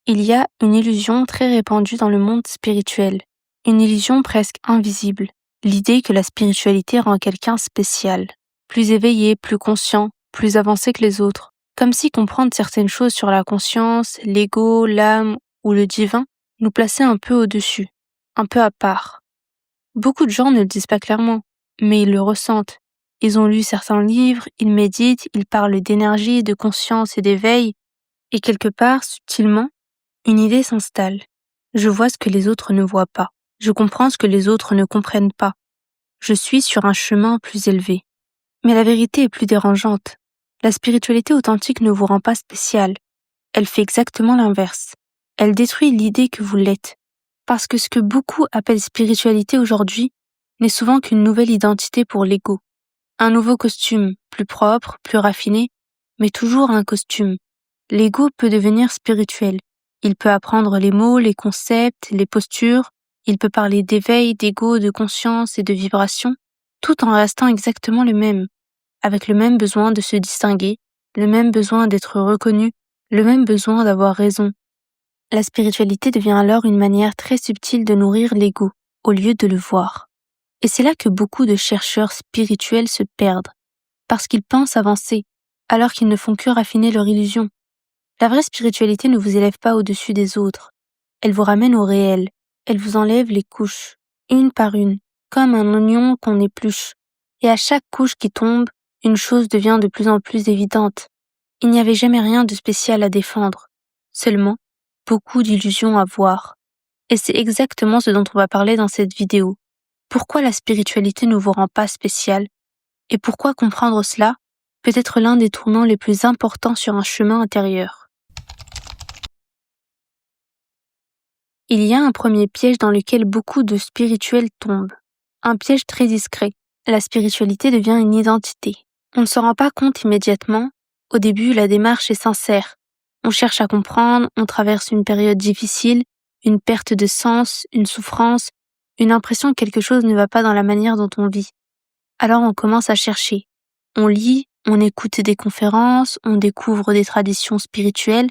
Il y a une illusion très répandue dans le monde spirituel, une illusion presque invisible, l'idée que la spiritualité rend quelqu'un spécial, plus éveillé, plus conscient, plus avancé que les autres, comme si comprendre certaines choses sur la conscience, l'ego, l'âme ou le divin nous plaçait un peu au-dessus, un peu à part. Beaucoup de gens ne le disent pas clairement, mais ils le ressentent. Ils ont lu certains livres, ils méditent, ils parlent d'énergie, de conscience et d'éveil, et quelque part, subtilement, une idée s'installe. Je vois ce que les autres ne voient pas. Je comprends ce que les autres ne comprennent pas. Je suis sur un chemin plus élevé. Mais la vérité est plus dérangeante. La spiritualité authentique ne vous rend pas spécial. Elle fait exactement l'inverse. Elle détruit l'idée que vous l'êtes. Parce que ce que beaucoup appellent spiritualité aujourd'hui n'est souvent qu'une nouvelle identité pour l'ego. Un nouveau costume, plus propre, plus raffiné, mais toujours un costume. L'ego peut devenir spirituel. Il peut apprendre les mots, les concepts, les postures, il peut parler d'éveil, d'ego, de conscience et de vibration, tout en restant exactement le même, avec le même besoin de se distinguer, le même besoin d'être reconnu, le même besoin d'avoir raison. La spiritualité devient alors une manière très subtile de nourrir l'ego, au lieu de le voir. Et c'est là que beaucoup de chercheurs spirituels se perdent, parce qu'ils pensent avancer, alors qu'ils ne font que raffiner leur illusion. La vraie spiritualité ne vous élève pas au-dessus des autres. Elle vous ramène au réel. Elle vous enlève les couches, une par une, comme un oignon qu'on épluche. Et à chaque couche qui tombe, une chose devient de plus en plus évidente. Il n'y avait jamais rien de spécial à défendre. Seulement, beaucoup d'illusions à voir. Et c'est exactement ce dont on va parler dans cette vidéo. Pourquoi la spiritualité ne vous rend pas spécial? Et pourquoi comprendre cela peut être l'un des tournants les plus importants sur un chemin intérieur? Il y a un premier piège dans lequel beaucoup de spirituels tombent. Un piège très discret. La spiritualité devient une identité. On ne se rend pas compte immédiatement. Au début, la démarche est sincère. On cherche à comprendre, on traverse une période difficile, une perte de sens, une souffrance, une impression que quelque chose ne va pas dans la manière dont on vit. Alors on commence à chercher. On lit, on écoute des conférences, on découvre des traditions spirituelles,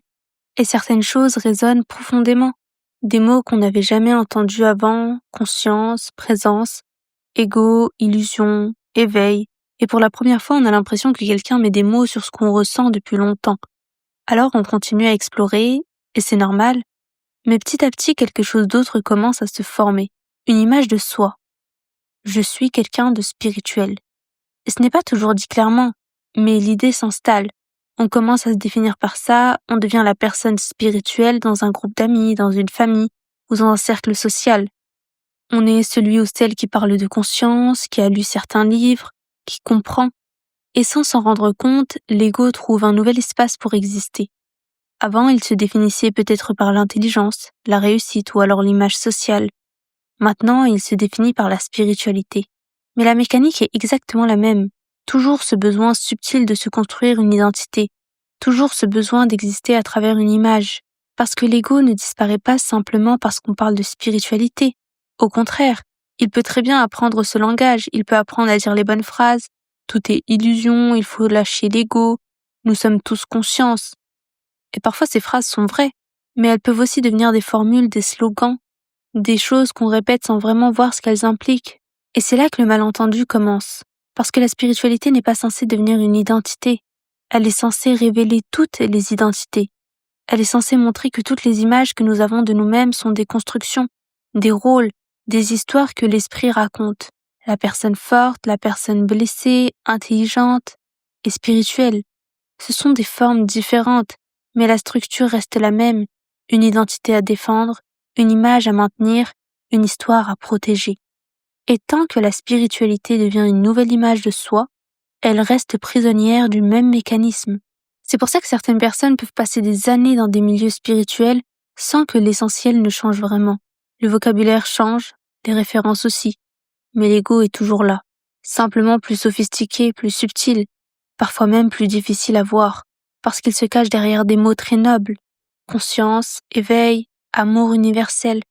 et certaines choses résonnent profondément. Des mots qu'on n'avait jamais entendus avant, conscience, présence, ego, illusion, éveil. Et pour la première fois, on a l'impression que quelqu'un met des mots sur ce qu'on ressent depuis longtemps. Alors on continue à explorer, et c'est normal. Mais petit à petit, quelque chose d'autre commence à se former. Une image de soi. Je suis quelqu'un de spirituel. Et ce n'est pas toujours dit clairement, mais l'idée s'installe. On commence à se définir par ça, on devient la personne spirituelle dans un groupe d'amis, dans une famille ou dans un cercle social. On est celui ou celle qui parle de conscience, qui a lu certains livres, qui comprend. Et sans s'en rendre compte, l'ego trouve un nouvel espace pour exister. Avant, il se définissait peut-être par l'intelligence, la réussite ou alors l'image sociale. Maintenant, il se définit par la spiritualité. Mais la mécanique est exactement la même. Toujours ce besoin subtil de se construire une identité. Toujours ce besoin d'exister à travers une image. Parce que l'ego ne disparaît pas simplement parce qu'on parle de spiritualité. Au contraire, il peut très bien apprendre ce langage, il peut apprendre à dire les bonnes phrases. Tout est illusion, il faut lâcher l'ego. Nous sommes tous conscience. Et parfois ces phrases sont vraies, mais elles peuvent aussi devenir des formules, des slogans, des choses qu'on répète sans vraiment voir ce qu'elles impliquent. Et c'est là que le malentendu commence. Parce que la spiritualité n'est pas censée devenir une identité. Elle est censée révéler toutes les identités. Elle est censée montrer que toutes les images que nous avons de nous-mêmes sont des constructions, des rôles, des histoires que l'esprit raconte. La personne forte, la personne blessée, intelligente et spirituelle. Ce sont des formes différentes, mais la structure reste la même. Une identité à défendre, une image à maintenir, une histoire à protéger. Et tant que la spiritualité devient une nouvelle image de soi, elle reste prisonnière du même mécanisme. C'est pour ça que certaines personnes peuvent passer des années dans des milieux spirituels sans que l'essentiel ne change vraiment. Le vocabulaire change, les références aussi, mais l'ego est toujours là, simplement plus sophistiqué, plus subtil, parfois même plus difficile à voir, parce qu'il se cache derrière des mots très nobles. Conscience, éveil, amour universel.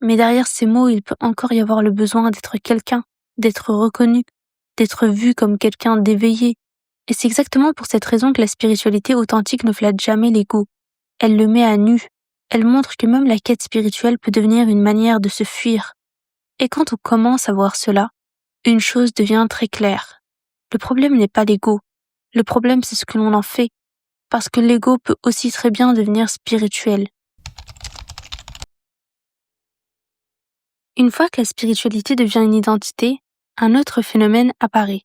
Mais derrière ces mots, il peut encore y avoir le besoin d'être quelqu'un, d'être reconnu, d'être vu comme quelqu'un d'éveillé. Et c'est exactement pour cette raison que la spiritualité authentique ne flatte jamais l'ego. Elle le met à nu. Elle montre que même la quête spirituelle peut devenir une manière de se fuir. Et quand on commence à voir cela, une chose devient très claire. Le problème n'est pas l'ego. Le problème, c'est ce que l'on en fait. Parce que l'ego peut aussi très bien devenir spirituel. Une fois que la spiritualité devient une identité, un autre phénomène apparaît.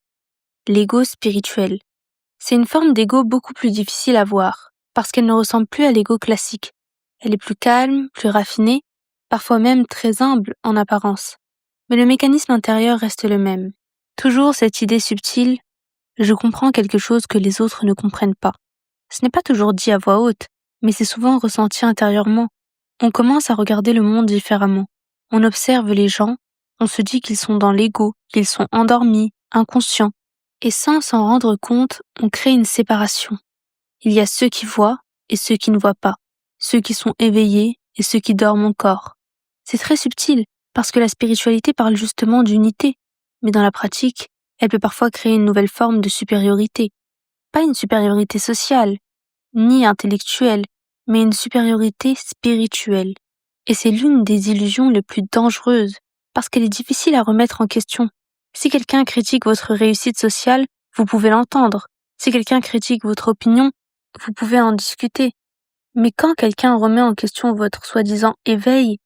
L'ego spirituel. C'est une forme d'ego beaucoup plus difficile à voir, parce qu'elle ne ressemble plus à l'ego classique. Elle est plus calme, plus raffinée, parfois même très humble en apparence. Mais le mécanisme intérieur reste le même. Toujours cette idée subtile, je comprends quelque chose que les autres ne comprennent pas. Ce n'est pas toujours dit à voix haute, mais c'est souvent ressenti intérieurement. On commence à regarder le monde différemment. On observe les gens, on se dit qu'ils sont dans l'ego, qu'ils sont endormis, inconscients. Et sans s'en rendre compte, on crée une séparation. Il y a ceux qui voient et ceux qui ne voient pas, ceux qui sont éveillés et ceux qui dorment encore. C'est très subtil, parce que la spiritualité parle justement d'unité, mais dans la pratique, elle peut parfois créer une nouvelle forme de supériorité. Pas une supériorité sociale, ni intellectuelle, mais une supériorité spirituelle. Et c'est l'une des illusions les plus dangereuses, parce qu'elle est difficile à remettre en question. Si quelqu'un critique votre réussite sociale, vous pouvez l'entendre. Si quelqu'un critique votre opinion, vous pouvez en discuter. Mais quand quelqu'un remet en question votre soi-disant éveil,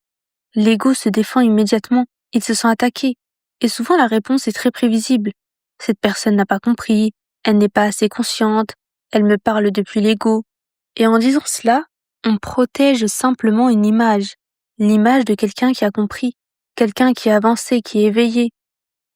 l'ego se défend immédiatement, il se sent attaqué. Et souvent la réponse est très prévisible. Cette personne n'a pas compris, elle n'est pas assez consciente, elle me parle depuis l'ego. Et en disant cela, on protège simplement une image, l'image de quelqu'un qui a compris, quelqu'un qui a avancé, qui est éveillé.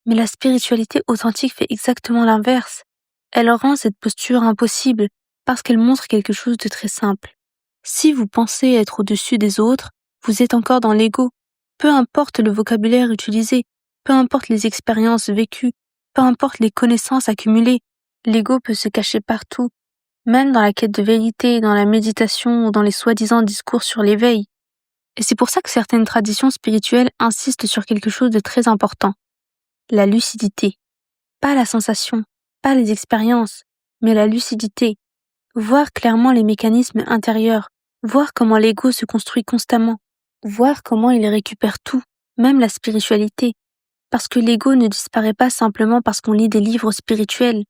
Mais la spiritualité authentique fait exactement l'inverse. Elle rend cette posture impossible parce qu'elle montre quelque chose de très simple. Si vous pensez être au-dessus des autres, vous êtes encore dans l'ego. Peu importe le vocabulaire utilisé, peu importe les expériences vécues, peu importe les connaissances accumulées, l'ego peut se cacher partout, même dans la quête de vérité, dans la méditation ou dans les soi-disant discours sur l'éveil. Et c'est pour ça que certaines traditions spirituelles insistent sur quelque chose de très important. La lucidité. Pas la sensation, pas les expériences, mais la lucidité. Voir clairement les mécanismes intérieurs, voir comment l'ego se construit constamment, voir comment il récupère tout, même la spiritualité. Parce que l'ego ne disparaît pas simplement parce qu'on lit des livres spirituels.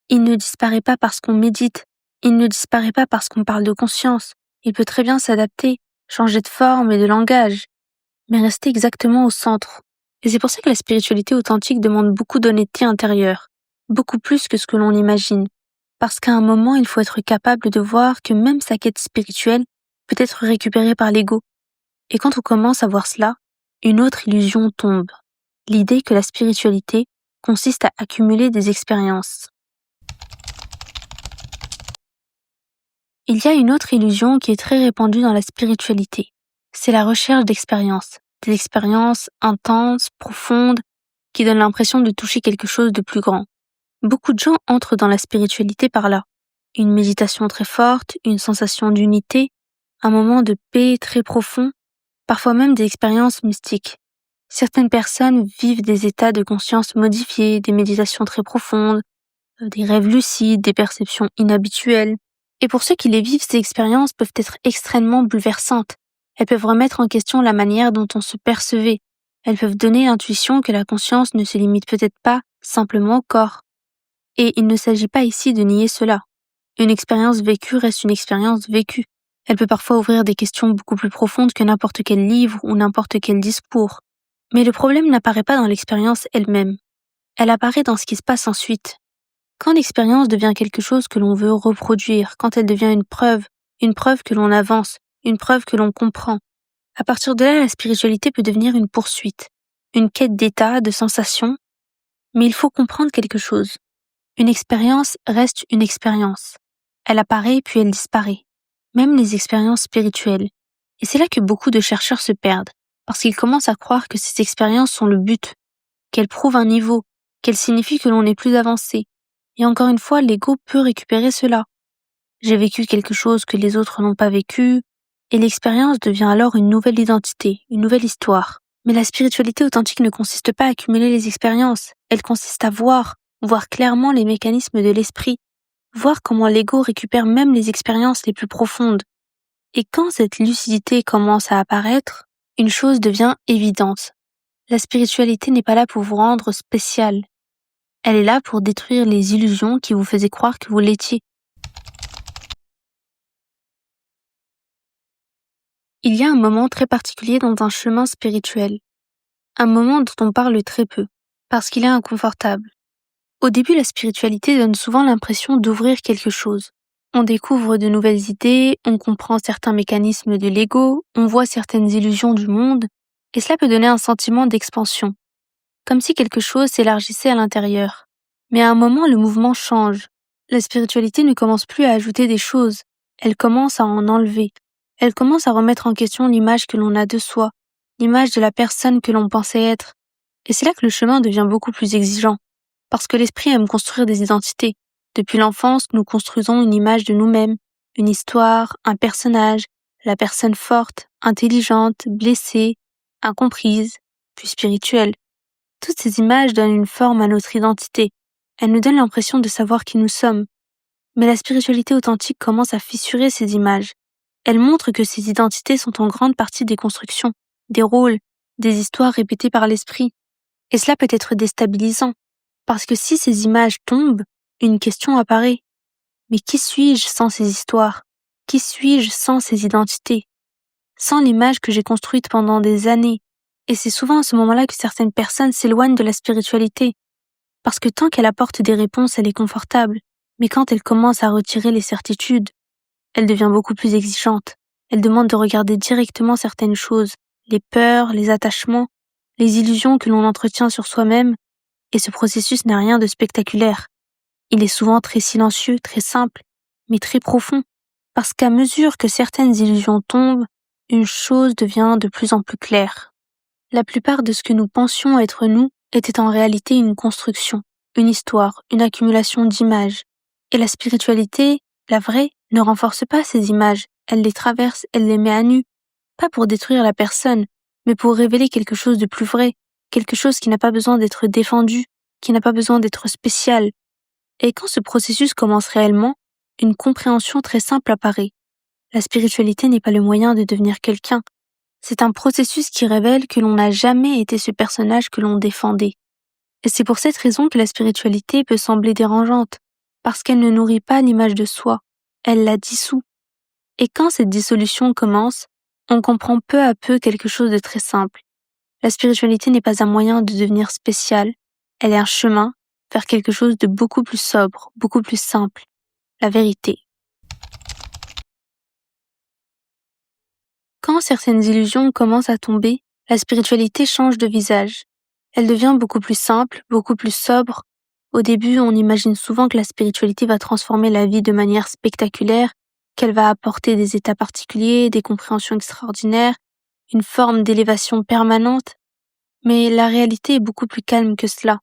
Il ne disparaît pas parce qu'on médite. Il ne disparaît pas parce qu'on parle de conscience. Il peut très bien s'adapter, changer de forme et de langage, mais rester exactement au centre. Et c'est pour ça que la spiritualité authentique demande beaucoup d'honnêteté intérieure, beaucoup plus que ce que l'on imagine. Parce qu'à un moment, il faut être capable de voir que même sa quête spirituelle peut être récupérée par l'ego. Et quand on commence à voir cela, une autre illusion tombe. L'idée que la spiritualité consiste à accumuler des expériences. Il y a une autre illusion qui est très répandue dans la spiritualité. C'est la recherche d'expériences. Des expériences intenses, profondes, qui donnent l'impression de toucher quelque chose de plus grand. Beaucoup de gens entrent dans la spiritualité par là. Une méditation très forte, une sensation d'unité, un moment de paix très profond, parfois même des expériences mystiques. Certaines personnes vivent des états de conscience modifiés, des méditations très profondes, des rêves lucides, des perceptions inhabituelles. Et pour ceux qui les vivent, ces expériences peuvent être extrêmement bouleversantes. Elles peuvent remettre en question la manière dont on se percevait. Elles peuvent donner l'intuition que la conscience ne se limite peut-être pas simplement au corps. Et il ne s'agit pas ici de nier cela. Une expérience vécue reste une expérience vécue. Elle peut parfois ouvrir des questions beaucoup plus profondes que n'importe quel livre ou n'importe quel discours. Mais le problème n'apparaît pas dans l'expérience elle-même. Elle apparaît dans ce qui se passe ensuite. Quand l'expérience devient quelque chose que l'on veut reproduire, quand elle devient une preuve que l'on avance, une preuve que l'on comprend, à partir de là, la spiritualité peut devenir une poursuite, une quête d'état, de sensations. Mais il faut comprendre quelque chose. Une expérience reste une expérience. Elle apparaît puis elle disparaît. Même les expériences spirituelles. Et c'est là que beaucoup de chercheurs se perdent, parce qu'ils commencent à croire que ces expériences sont le but, qu'elles prouvent un niveau, qu'elles signifient que l'on est plus avancé. Et encore une fois, l'ego peut récupérer cela. J'ai vécu quelque chose que les autres n'ont pas vécu, et l'expérience devient alors une nouvelle identité, une nouvelle histoire. Mais la spiritualité authentique ne consiste pas à accumuler les expériences, elle consiste à voir clairement les mécanismes de l'esprit, voir comment l'ego récupère même les expériences les plus profondes. Et quand cette lucidité commence à apparaître, une chose devient évidente. La spiritualité n'est pas là pour vous rendre spécial. Elle est là pour détruire les illusions qui vous faisaient croire que vous l'étiez. Il y a un moment très particulier dans un chemin spirituel. Un moment dont on parle très peu, parce qu'il est inconfortable. Au début, la spiritualité donne souvent l'impression d'ouvrir quelque chose. On découvre de nouvelles idées, on comprend certains mécanismes de l'ego, on voit certaines illusions du monde, et cela peut donner un sentiment d'expansion, comme si quelque chose s'élargissait à l'intérieur. Mais à un moment, le mouvement change. La spiritualité ne commence plus à ajouter des choses, elle commence à en enlever. Elle commence à remettre en question l'image que l'on a de soi, l'image de la personne que l'on pensait être. Et c'est là que le chemin devient beaucoup plus exigeant. Parce que l'esprit aime construire des identités. Depuis l'enfance, nous construisons une image de nous-mêmes, une histoire, un personnage, la personne forte, intelligente, blessée, incomprise, puis spirituelle. Toutes ces images donnent une forme à notre identité. Elles nous donnent l'impression de savoir qui nous sommes. Mais la spiritualité authentique commence à fissurer ces images. Elle montre que ces identités sont en grande partie des constructions, des rôles, des histoires répétées par l'esprit. Et cela peut être déstabilisant. Parce que si ces images tombent, une question apparaît. Mais qui suis-je sans ces histoires? Qui suis-je sans ces identités? Sans l'image que j'ai construite pendant des années? Et c'est souvent à ce moment-là que certaines personnes s'éloignent de la spiritualité. Parce que tant qu'elle apporte des réponses, elle est confortable. Mais quand elle commence à retirer les certitudes, elle devient beaucoup plus exigeante. Elle demande de regarder directement certaines choses, les peurs, les attachements, les illusions que l'on entretient sur soi-même. Et ce processus n'a rien de spectaculaire. Il est souvent très silencieux, très simple, mais très profond, parce qu'à mesure que certaines illusions tombent, une chose devient de plus en plus claire. La plupart de ce que nous pensions être nous était en réalité une construction, une histoire, une accumulation d'images. Et la spiritualité, la vraie, ne renforce pas ces images, elle les traverse, elle les met à nu, pas pour détruire la personne, mais pour révéler quelque chose de plus vrai, quelque chose qui n'a pas besoin d'être défendu, qui n'a pas besoin d'être spécial. Et quand ce processus commence réellement, une compréhension très simple apparaît. La spiritualité n'est pas le moyen de devenir quelqu'un. C'est un processus qui révèle que l'on n'a jamais été ce personnage que l'on défendait. Et c'est pour cette raison que la spiritualité peut sembler dérangeante, parce qu'elle ne nourrit pas l'image de soi, elle la dissout. Et quand cette dissolution commence, on comprend peu à peu quelque chose de très simple. La spiritualité n'est pas un moyen de devenir spécial, elle est un chemin vers quelque chose de beaucoup plus sobre, beaucoup plus simple, la vérité. Quand certaines illusions commencent à tomber, la spiritualité change de visage. Elle devient beaucoup plus simple, beaucoup plus sobre. Au début, on imagine souvent que la spiritualité va transformer la vie de manière spectaculaire, qu'elle va apporter des états particuliers, des compréhensions extraordinaires, une forme d'élévation permanente. Mais la réalité est beaucoup plus calme que cela.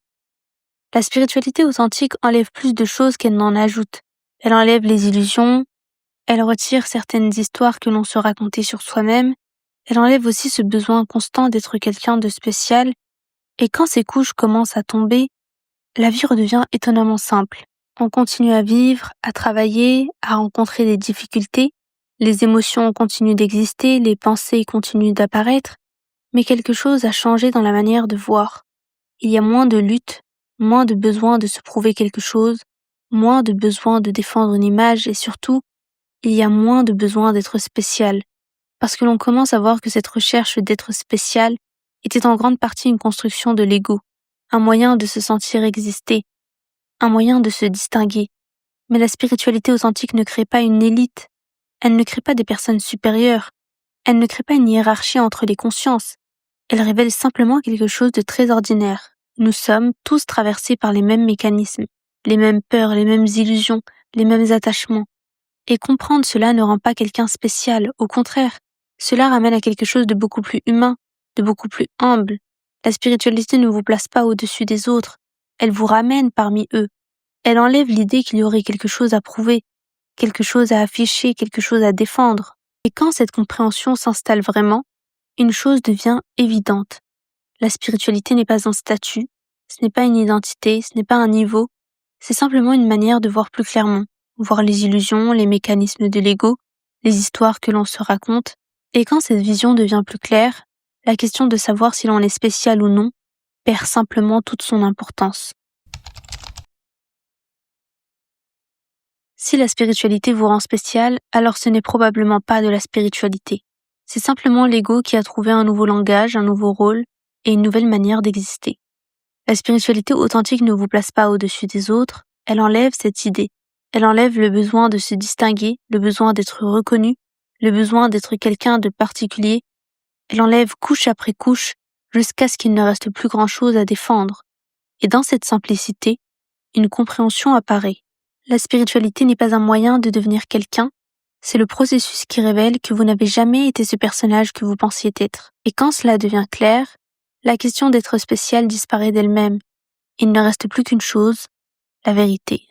La spiritualité authentique enlève plus de choses qu'elle n'en ajoute. Elle enlève les illusions, elle retire certaines histoires que l'on se racontait sur soi-même, elle enlève aussi ce besoin constant d'être quelqu'un de spécial, et quand ces couches commencent à tomber, la vie redevient étonnamment simple. On continue à vivre, à travailler, à rencontrer des difficultés, les émotions continuent d'exister, les pensées continuent d'apparaître, mais quelque chose a changé dans la manière de voir. Il y a moins de lutte, moins de besoin de se prouver quelque chose, moins de besoin de défendre une image et surtout, il y a moins de besoin d'être spécial. Parce que l'on commence à voir que cette recherche d'être spécial était en grande partie une construction de l'ego, un moyen de se sentir exister, un moyen de se distinguer. Mais la spiritualité authentique ne crée pas une élite, elle ne crée pas des personnes supérieures, elle ne crée pas une hiérarchie entre les consciences, elle révèle simplement quelque chose de très ordinaire. Nous sommes tous traversés par les mêmes mécanismes, les mêmes peurs, les mêmes illusions, les mêmes attachements. Et comprendre cela ne rend pas quelqu'un spécial, au contraire, cela ramène à quelque chose de beaucoup plus humain, de beaucoup plus humble. La spiritualité ne vous place pas au-dessus des autres, elle vous ramène parmi eux. Elle enlève l'idée qu'il y aurait quelque chose à prouver, quelque chose à afficher, quelque chose à défendre. Et quand cette compréhension s'installe vraiment, une chose devient évidente. La spiritualité n'est pas un statut, ce n'est pas une identité, ce n'est pas un niveau, c'est simplement une manière de voir plus clairement, voir les illusions, les mécanismes de l'ego, les histoires que l'on se raconte, et quand cette vision devient plus claire, la question de savoir si l'on est spécial ou non perd simplement toute son importance. Si la spiritualité vous rend spécial, alors ce n'est probablement pas de la spiritualité. C'est simplement l'ego qui a trouvé un nouveau langage, un nouveau rôle et une nouvelle manière d'exister. La spiritualité authentique ne vous place pas au-dessus des autres, elle enlève cette idée. Elle enlève le besoin de se distinguer, le besoin d'être reconnu, le besoin d'être quelqu'un de particulier. Elle enlève couche après couche jusqu'à ce qu'il ne reste plus grand-chose à défendre. Et dans cette simplicité, une compréhension apparaît. La spiritualité n'est pas un moyen de devenir quelqu'un, c'est le processus qui révèle que vous n'avez jamais été ce personnage que vous pensiez être. Et quand cela devient clair, la question d'être spécial disparaît d'elle-même. Il ne reste plus qu'une chose, la vérité.